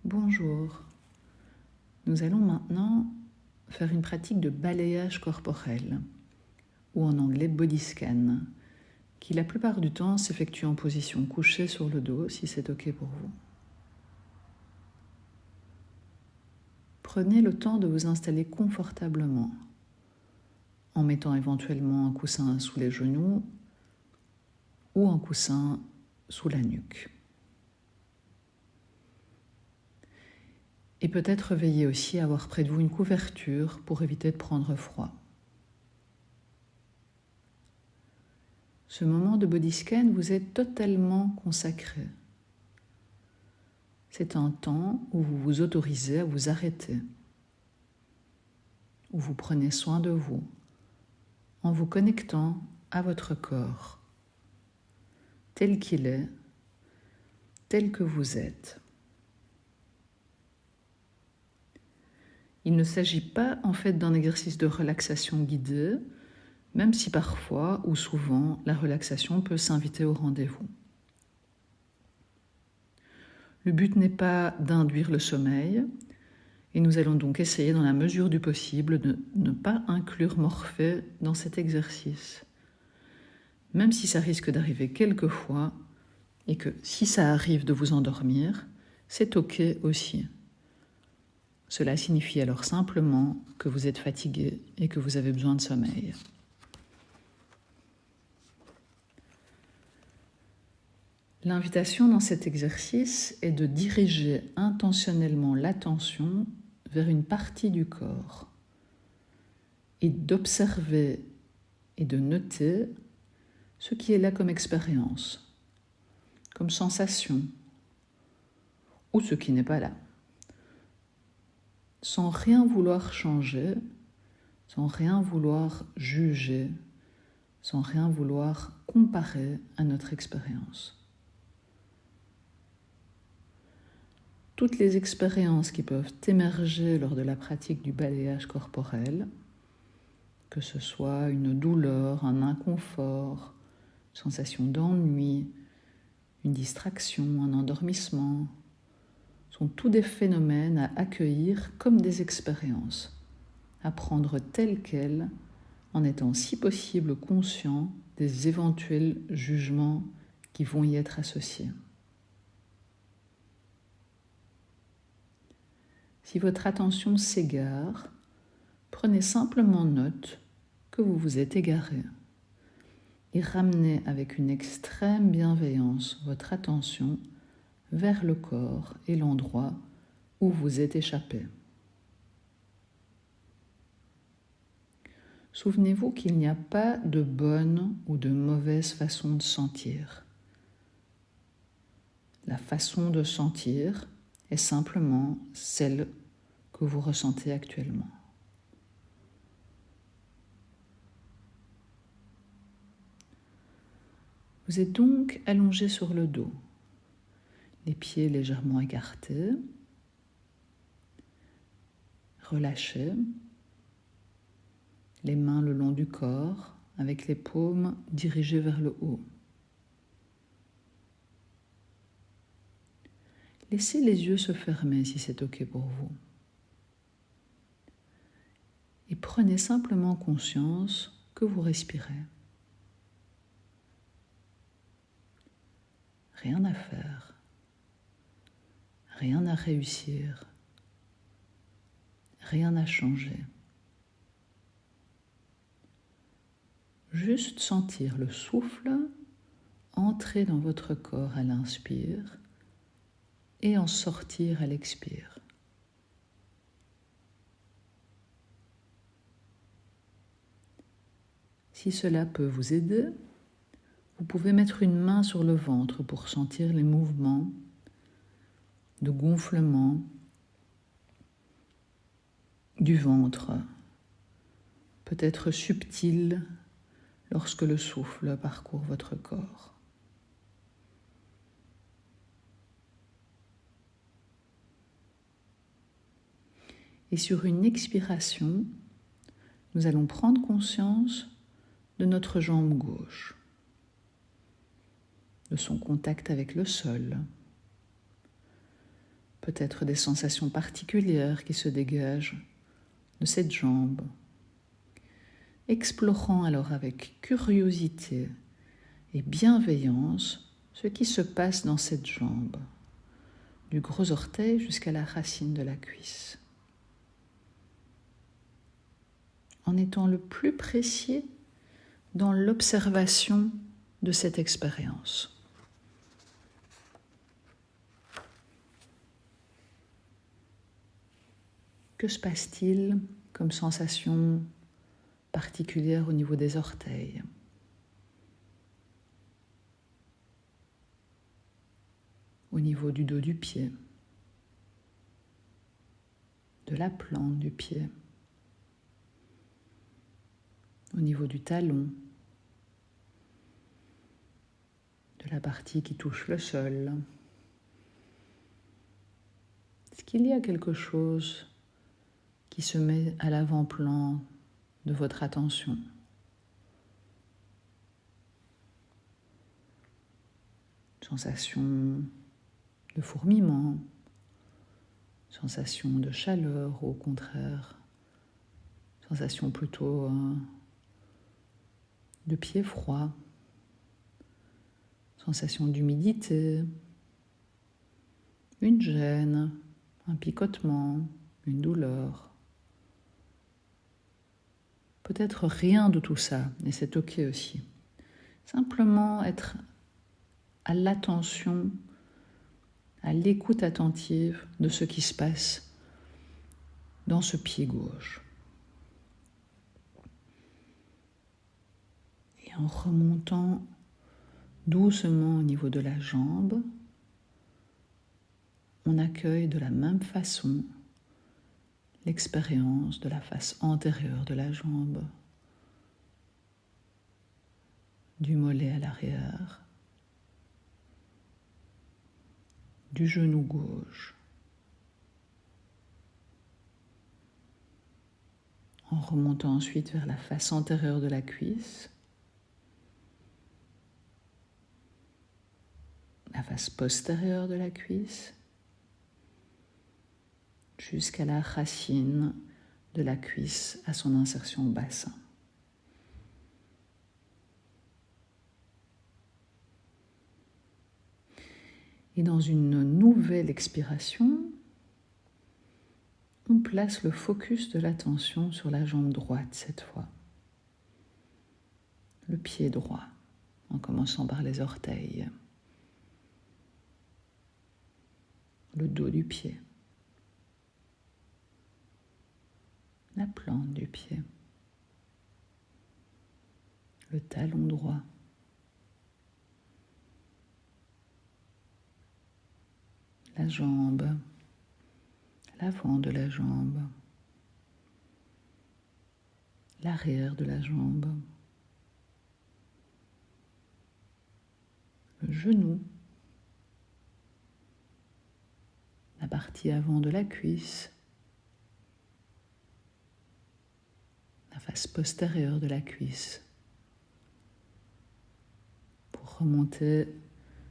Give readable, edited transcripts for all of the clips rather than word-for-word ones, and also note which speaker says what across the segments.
Speaker 1: Bonjour. Nous allons maintenant faire une pratique de balayage corporel, ou en anglais body scan, qui la plupart du temps s'effectue en position couchée sur le dos, si c'est OK pour vous. Prenez le temps de vous installer confortablement, en mettant éventuellement un coussin sous les genoux ou un coussin sous la nuque. Et peut-être veillez aussi à avoir près de vous une couverture pour éviter de prendre froid. Ce moment de body scan vous est totalement consacré. C'est un temps où vous vous autorisez à vous arrêter, où vous prenez soin de vous, en vous connectant à votre corps, tel qu'il est, tel que vous êtes. Il ne s'agit pas en fait d'un exercice de relaxation guidée, même si parfois ou souvent la relaxation peut s'inviter au rendez-vous. Le but n'est pas d'induire le sommeil, et nous allons donc essayer dans la mesure du possible de ne pas inclure Morphée dans cet exercice, même si ça risque d'arriver quelquefois, et que si ça arrive de vous endormir, c'est OK aussi. Cela signifie alors simplement que vous êtes fatigué et que vous avez besoin de sommeil. L'invitation dans cet exercice est de diriger intentionnellement l'attention vers une partie du corps et d'observer et de noter ce qui est là comme expérience, comme sensation, ou ce qui n'est pas là, sans rien vouloir changer, sans rien vouloir juger, sans rien vouloir comparer à notre expérience. Toutes les expériences qui peuvent émerger lors de la pratique du balayage corporel, que ce soit une douleur, un inconfort, une sensation d'ennui, une distraction, un endormissement, sont tous des phénomènes à accueillir comme des expériences, à prendre telles quelles, en étant si possible conscient des éventuels jugements qui vont y être associés. Si votre attention s'égare, prenez simplement note que vous vous êtes égaré et ramenez avec une extrême bienveillance votre attention vers le corps et l'endroit où vous êtes échappé. Souvenez-vous qu'il n'y a pas de bonne ou de mauvaise façon de sentir. La façon de sentir est simplement celle que vous ressentez actuellement. Vous êtes donc allongé sur le dos, les pieds légèrement écartés, relâchés, les mains le long du corps, avec les paumes dirigées vers le haut. Laissez les yeux se fermer si c'est OK pour vous. Et prenez simplement conscience que vous respirez. Rien à faire, rien à réussir, rien à changer. Juste sentir le souffle entrer dans votre corps à l'inspire et en sortir à l'expire. Si cela peut vous aider, vous pouvez mettre une main sur le ventre pour sentir les mouvements de gonflement du ventre, peut-être subtil lorsque le souffle parcourt votre corps. Et sur une expiration, nous allons prendre conscience de notre jambe gauche, de son contact avec le sol. peut-être des sensations particulières qui se dégagent de cette jambe. Explorant alors avec curiosité et bienveillance ce qui se passe dans cette jambe, du gros orteil jusqu'à la racine de la cuisse. En étant le plus précis dans l'observation de cette expérience. Que se passe-t-il comme sensation particulière au niveau des orteils ? Au niveau du dos du pied, de la plante du pied, au niveau du talon, de la partie qui touche le sol. Est-ce qu'il y a quelque chose qui se met à l'avant-plan de votre attention ? Sensation de fourmillement, sensation de chaleur, ou au contraire, sensation plutôt de pied froid, sensation d'humidité, une gêne, un picotement, une douleur. Peut-être rien de tout ça, et c'est ok aussi. Simplement être à l'attention, à l'écoute attentive de ce qui se passe dans ce pied gauche. Et en remontant doucement au niveau de la jambe, on accueille de la même façon l'expérience de la face antérieure de la jambe, du mollet à l'arrière, du genou gauche, en remontant ensuite vers la face antérieure de la cuisse, la face postérieure de la cuisse, jusqu'à la racine de la cuisse à son insertion au bassin. Et dans une nouvelle expiration, on place le focus de l'attention sur la jambe droite cette fois. Le pied droit, en commençant par les orteils. Le dos du pied. La plante du pied. Le talon droit. La jambe, l'avant de la jambe, l'arrière de la jambe, le genou, la partie avant de la cuisse, la face postérieure de la cuisse, pour remonter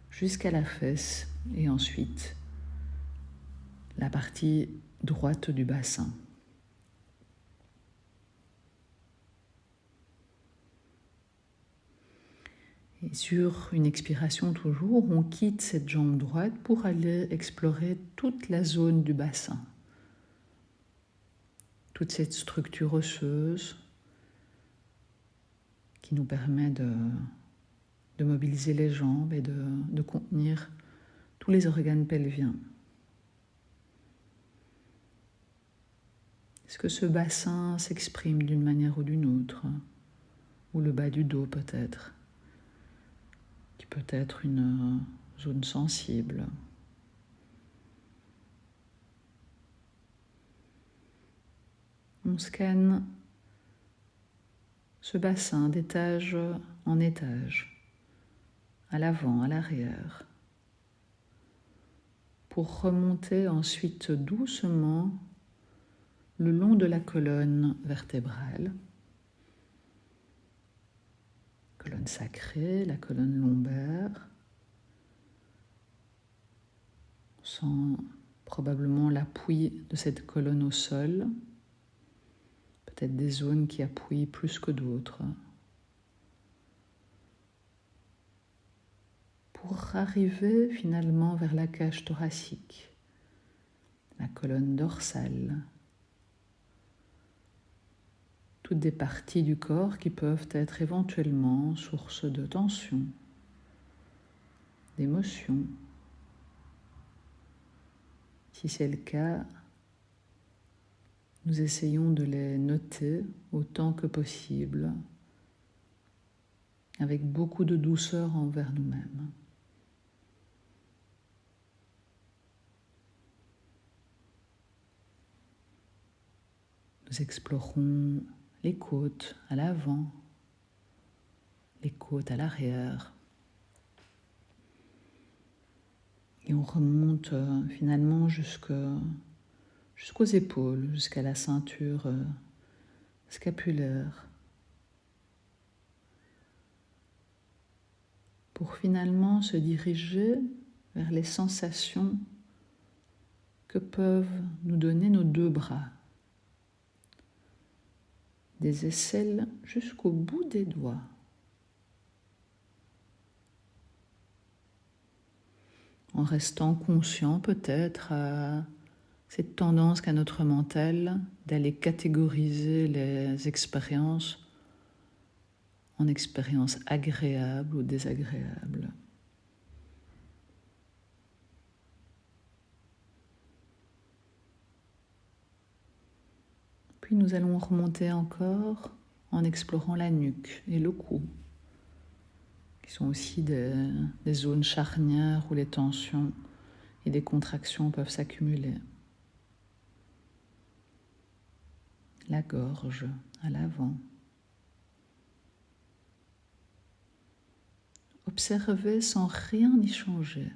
Speaker 1: jusqu'à la fesse et ensuite la partie droite du bassin. Et sur une expiration toujours, on quitte cette jambe droite pour aller explorer toute la zone du bassin. Toute cette structure osseuse qui nous permet de mobiliser les jambes et de contenir tous les organes pelviens. Est-ce que ce bassin s'exprime d'une manière ou d'une autre ? Ou le bas du dos peut-être, qui peut être une zone sensible. On scanne ce bassin d'étage en étage, à l'avant, à l'arrière, pour remonter ensuite doucement le long de la colonne vertébrale, colonne sacrée, la colonne lombaire, sans probablement l'appui de cette colonne au sol, peut-être des zones qui appuient plus que d'autres. Pour arriver finalement vers la cage thoracique, la colonne dorsale, toutes des parties du corps qui peuvent être éventuellement source de tension, d'émotion. Si c'est le cas, nous essayons de les noter autant que possible, avec beaucoup de douceur envers nous-mêmes. Nous explorons les côtes à l'avant, les côtes à l'arrière. Et on remonte finalement jusqu'aux épaules, jusqu'à la ceinture scapulaire. Pour finalement se diriger vers les sensations que peuvent nous donner nos deux bras. Des aisselles jusqu'au bout des doigts. En restant conscient peut-être à cette tendance qu'a notre mental d'aller catégoriser les expériences en expériences agréables ou désagréables. Puis nous allons remonter encore en explorant la nuque et le cou, qui sont aussi des zones charnières où les tensions et les contractions peuvent s'accumuler. La gorge à l'avant. Observez sans rien y changer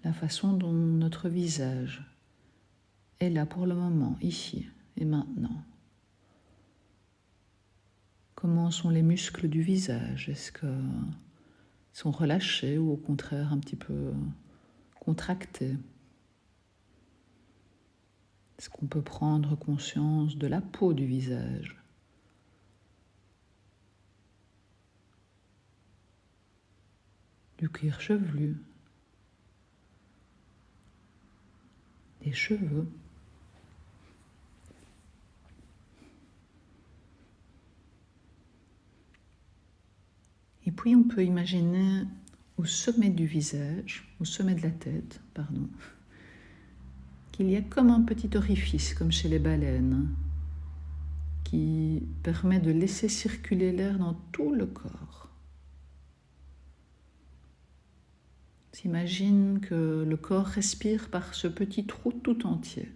Speaker 1: la façon dont notre visage est là pour le moment, ici et maintenant. Comment sont les muscles du visage? Est-ce qu'ils sont relâchés ou au contraire un petit peu contractés? Est-ce qu'on peut prendre conscience de la peau du visage? Du cuir chevelu? Des cheveux? Et puis on peut imaginer au sommet du visage, au sommet de la tête, qu'il y a comme un petit orifice, comme chez les baleines, qui permet de laisser circuler l'air dans tout le corps. On s'imagine que le corps respire par ce petit trou tout entier,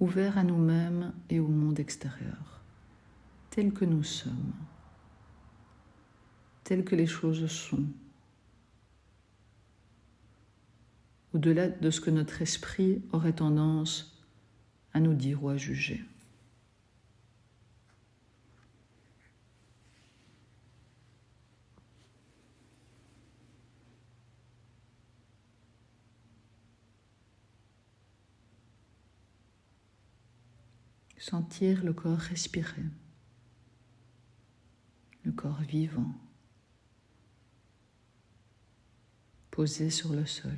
Speaker 1: ouvert à nous-mêmes et au monde extérieur, tel que nous sommes, telles que les choses sont, au-delà de ce que notre esprit aurait tendance à nous dire ou à juger. Sentir le corps respirer, le corps vivant, posé sur le sol.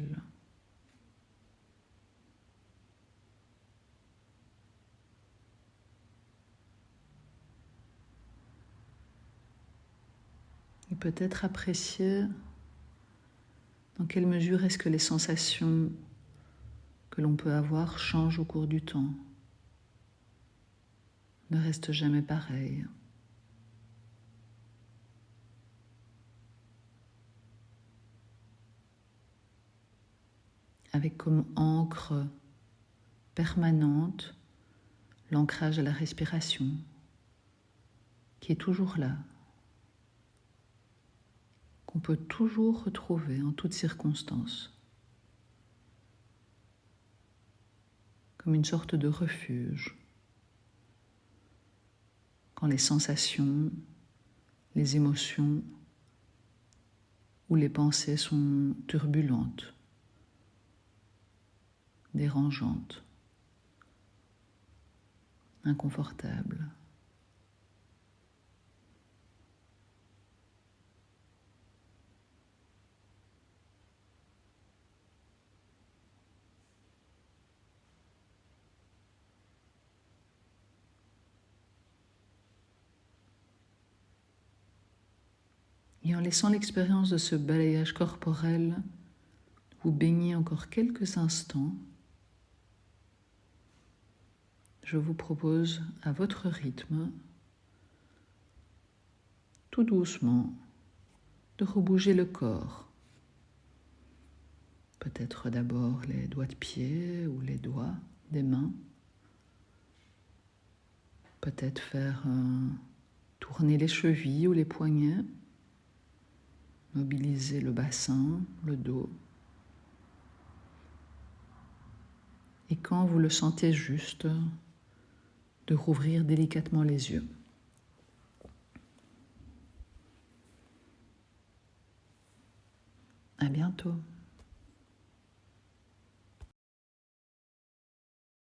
Speaker 1: Et peut-être apprécier dans quelle mesure est-ce que les sensations que l'on peut avoir changent au cours du temps, ne restent jamais pareilles. Avec comme ancre permanente l'ancrage à la respiration, qui est toujours là, qu'on peut toujours retrouver en toutes circonstances, comme une sorte de refuge, quand les sensations, les émotions ou les pensées sont turbulentes dérangeante, inconfortable. Et en laissant l'expérience de ce balayage corporel vous baigner encore quelques instants, je vous propose à votre rythme, tout doucement, de rebouger le corps. Peut-être d'abord les doigts de pied ou les doigts des mains. Peut-être faire tourner les chevilles ou les poignets. Mobiliser le bassin, le dos. Et quand vous le sentez juste, de rouvrir délicatement les yeux. À bientôt.